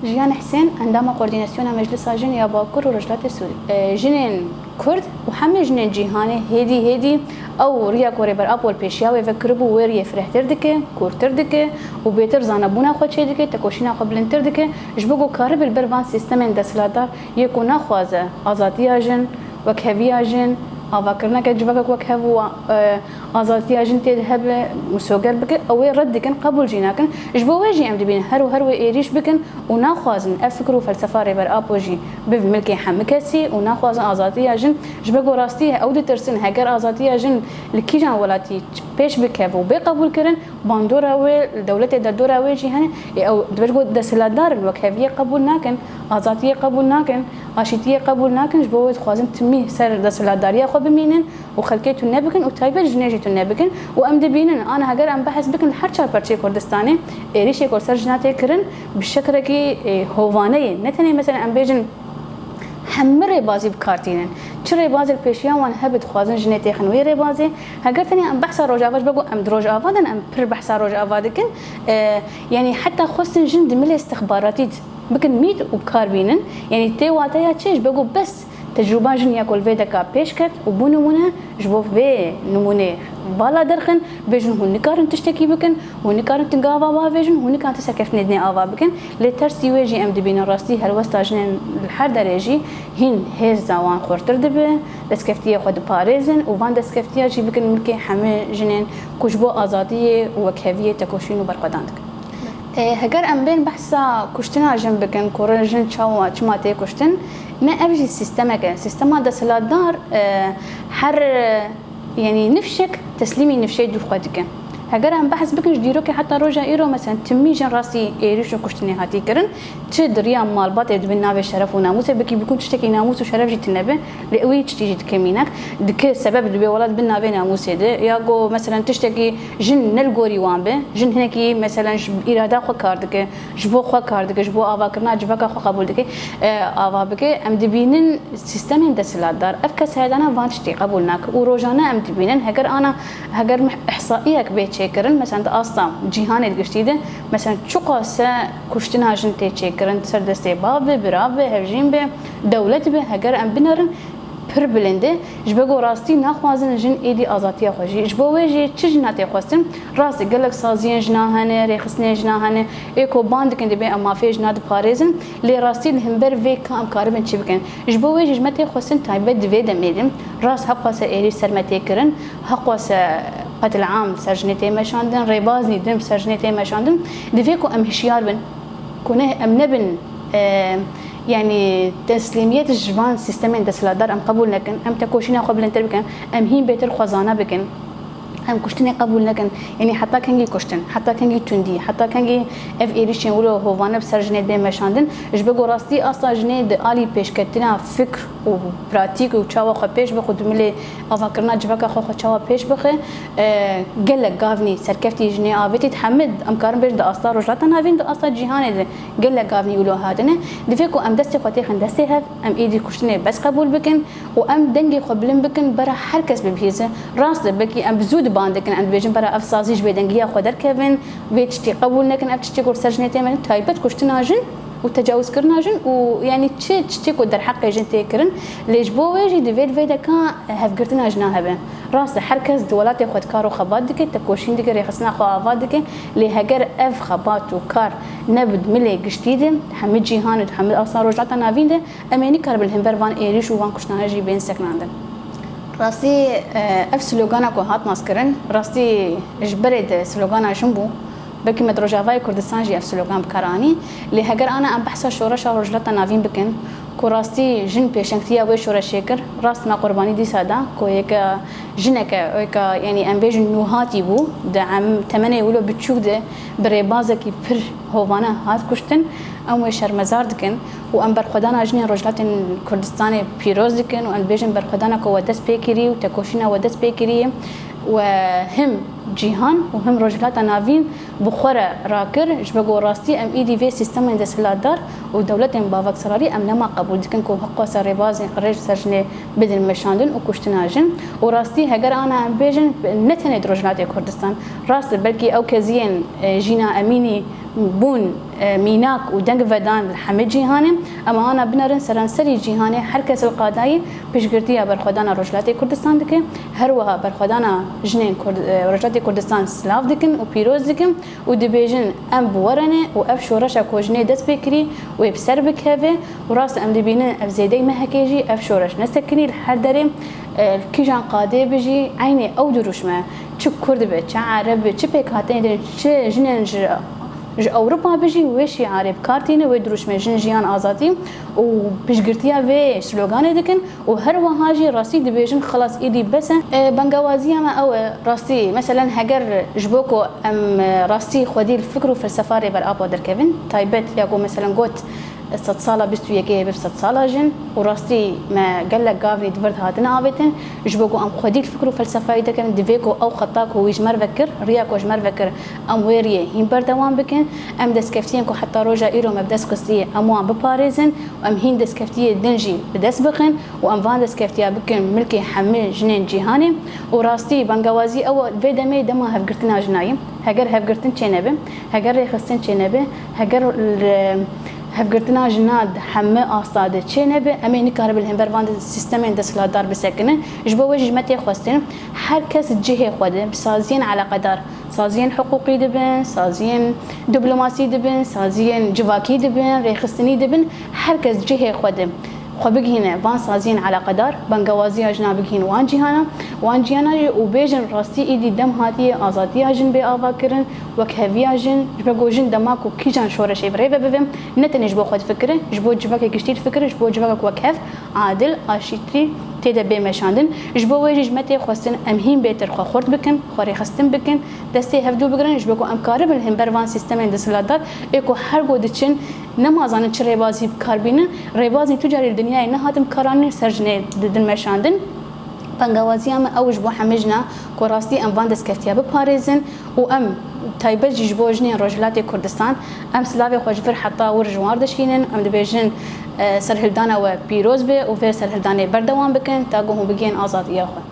جيان حسين عندما كورديناسيون مجلس جن يا باكر ورجلات سوري جنين كرد وحمي جنين جيهاني هيدي او ريا كوري بر ابول بيشيا ويفكربو وير يفرح تردك كور تردك وبيتر زانبونا خو تشدك تكوشينا قبل تردك جبغو كارب البربان سيستم دسلادار يكون خوازه ازاتيا جن وكهفيا جن أفكرنا كجوابك وكهو آزادية جنتي ذهب مسوقر بك أو ردكن قبول جيناكن جبواجي أم دبين هرو إيريش بكن وناخوازن أفكروا فلسفة ريبر أبوجي بملكي حمكسي وناخوازن آزادية جن جبقوا راستيها أو دترسن هجر آزادية جن لكيجان ولاتي بيش بكهو بقبول كرن باندورا والدولة دردورا ويجي هنا أو دبقوا دسلادار وكهفية قبول ناكن آزادية قبول ناكن عشيتية قبول ناكن جبوات خوازن تمي سر دسلادارية خو بمينن وخلكيتو نبكن وتايبه جنيجيتو نبكن وام دبينن انا هاجر ام بحث بكن حرشار برشي كردستاني ايريشي كورسر جناتي كرن بالشكل كي هوانيه نتني مثلا ام بيجن حمري بازي بكارتينن چري بازي البيشيان وان هبت خوازن جنيتي خنويري بازي هاجر ثاني ام بحث روجافاج بقو ام دروج افادن ام بر بحث روج افادكن يعني حتى خصن جند ملي استخباراتي بكن ميت وبكار بينن يعني تي واتايا تشيش بقو بس تجربه جنيا كل فيدكا بيشكت وبنمونه جبوف في نمونه بالا درخن بيجن هون نكارن تشتكي بكن ونكارن تنقافا با بيجن هون كانت تسكف ندني افا بكن لترسي ويجي ام دبين راستي هالوستا جنن الحر درجي هين هيز زوان خورتر دبه دسكفتيه خود باريزن وفان دسكفتيه جي بكن ملكي حمي جنن كجبو ازاديه وكهفيه تكوشين وبرقداندك هجر ام بين بحثا كشتنا جنبكن كورجن تشاو تشماتي كشتن ما ابجي سيستما دسلادار حر يعني نفشك تسليمي نفشي دخواتك هجر ام بحث بكن جديروك حتى روجا ايرو مثلا تمي جن راسي ايريشو كشتني هاتي كرن تشد ريا مالبات ادبنا بشرف وناموس بكي بيكون تشتكي ناموس وشرف جيت النبي لقوي تشتي كمينك دك سبب دبي ولد بنا بين ناموس ده ياغو مثلا تشتكي جن نلغوري وانبه جن هناكي مثلا اراده خو كاردك جبو خو كاردك جبو افاكرنا جبك خو قبول دك افا بك ام دبينن سيستم دسلادار افكس هذانا فانشتي قبولناك وروجانا ام دبينن هجر انا هجر احصائيك بيت شكرن مثلا اصلا جهان الجشتيده مثلا شقاسه كشتنا جنتي شكرن سردسته باب براب هجين به دولت به هجر ام بنرن پر بلنده جبگو راستی نخوازن جن ایدی آزادی خوشی جبو وجه چجناتی خواستن راست گلک سازین جناهنه رخصنه جناهنه اکو باند کنده به اما فی جناد پاريزن لی راستی همبر وی کام کاربن چی بکن جبو وجه جمتی خواستن تایبه دوی دمیدم راست حق واسه ایری سرمتی کرن حق واسه قتل عام سرجنتي مشاندن ريبازني دم سرجنتي مشاندن دفيكو ام هشيار بن كونه ام نبن يعني تسليمية الجبان سيستمين دسلادار ام قبول لكن ام تكوشينا قبل انتر بكن ام هين بيت الخزانه بكن ام كشتني قبول لكن يعني حتى كانجي كشتن حتى كانجي تندي حتى كانجي اف ايريشن ولو هوانه بسرجنه دي مشاندن جبگو راستي اصلا جنه د الي پیشکتنا فکر و براتيك و چاوا خو پیش بخود ملي افكرنا جبك خو چاوا پیش بخه گل گاوني سرکفتي جنه اوتي تحمد امكار بيش د اصلا رجلاتنا فين د اصلا جهان ده گل گاوني ولو هادنه دفيكو ام دستي خطي خندستي هف ام ايدي كشتني بس قبول بكن وام دنگي قبلن بكن برا هر كس ببيزه راست بكي ام بزود باندكن عند بيجن برا افسازيش بدنگيا خدر كيفن ويتشتي قبول لكن ابتشتي كور سرجنتي من تايبت كشتنا جن وتجاوز كرنا جن ويعني تشتي كو در حق جن تكرن ليش بو ويجي ديفيد فيدا كان هفقرتنا جنا هبه راس حركز دولات خد كارو خبات دك تكوشين دك رخصنا خوافات دك لي هجر اف خبات وكار نبد ملي قشتيده حمد جيهان وحمد اصلا رجعتنا فين ده اماني كار بالهمبر فان ايريش وفان كشنا جي بين سكناندن راستي اف سلوغانا كو هات ماسكرن راستي اجبرت سلوغانا شنبو بلكي مدروجافاي كردستان جي اف سلوغان بكراني اللي هجر انا ام بحث شورش رجلتا نافين بكن كوراستي جن بيشنكتيا وي شورا شيكر راست ما قرباني دي سادا كويك جنك يعني ام بيجن نوهاتي بو دعم 8 ولو بتشوك ده بريبازكي بر هوفانا هات كشتن ام شرمزار دكن وام برخدانا جنين رجلات كردستان بيروز دكن وام بيجن برخدانا كو ودس بيكري وتكوشينا ودس بيكري وهم جيهان وهم رجلات نافين بخورة راكر جبقو راستي ام ايدي في سيستم عند سلادار ودولتين بافاك سراري ام لما قبول دكن كو حقا سريبازي قريج سرجني بدل مشاندن وكشتناجن وراستي هجر انا ام بيجن نتني رجلات كردستان راست بلكي او كزين جينا اميني بون میناک و دنگ ودان همه جیهانه اما آنا بنرن سرانسری جیهانه هر کس القادایی پیشگرتی برخودان رجلات کردستان دکه هر وها برخودان جنین رجلات کردستان سلاف دکن و پیروز دکن و دبیجن ام بورنه و اف شورش کوجنه دست بکری و بسر بکوه و راست ام دبینن اف زیده مهکیجی اف شورش نسکنی هر داره کیجان قاده بجی عینی او دروشمه چه کرد به چه عرب به چه پیکاتین چه جنین اوروبا بجي وشي عارب كارتينه ويدروش مجن جيان آزادي و بيشغرتيا في سلوغان دكن وهر وهاجي راسي دبيجن خلاص ايدي بس بنغوازيه ما او راسي مثلا هجر جبوكو ام راسي خدي الفكر وفلسفه بر ابو دركفن تايبت ياكو مثلا قوت 6 ساله بستو يكي ب 6 ساله جن وراستي ما قال لك قافني دبرت هاتنا ابتن جبوكو ام خدي الفكر وفلسفه دكن ديفيكو او خطاكو ويجمر فكر رياكو جمر فكر ام ويريه هم بردوام بكن ام دسكفتينكو حتى روجا ايرو مبدس قصيه اموان بباريزن وام هين دسكفتيه دنجي بدس بقن وام فان دسكفتيا بكن ملكي حمل جنين جيهاني وراستي بنغوازي او فيدمي دما هفقرتنا جنايم هجر هفقرتن چنبه هجر ريخستن چنبه هجر هفقرتنا جناد حمه آستاده چه نبه امینی کار بالهم بروند سیستم اندسلات دار بسکنه جبوا وجه متى خواستن هر کس جهه خوده سازین على قدر سازین حقوقی دبن سازین دیپلماسی دبن سازین جواکی دبن ریخستنی دبن هر کس جهه خوده خبجهنا وان سازين على قدر بنجوازي أجناب بجهن وان جهانا وبيجن راستي إيدي دم هاتي آزادي أجن بآباكرن وكهفي أجن جبوا جن دماك وكيجان شورش إبرة ببهم نتنج بو خد فكرة جبوا جباك كشتير فكرة جبوا جباك وكهف عادل عشتري تيدا بمشاندن جبوا وجه متى خواستن أمهين بيتر خورد بكن خوري خستن بكن دستي هفدو بكرن جبوا أمكار بالهم بروان سيستم اندسلاتر إيكو هر جودتشن نمازان چه ربازی بکاربینن ربازی تجاری الدنیا نه هاتم کارانی سرجنه ددن مشاندن بنگوازی ام اوج بو حمجنا کوراستی ام واندس کفتیا بپاریزن و ام تایبت جبوجنی رجلات کردستان ام سلاوی خوشفر حتی ورجوار دشینن ام دبیجن سرهلدانا و پیروز به و فر سرهلدانه بردوام بکن تا گوهم بگین آزادی آخر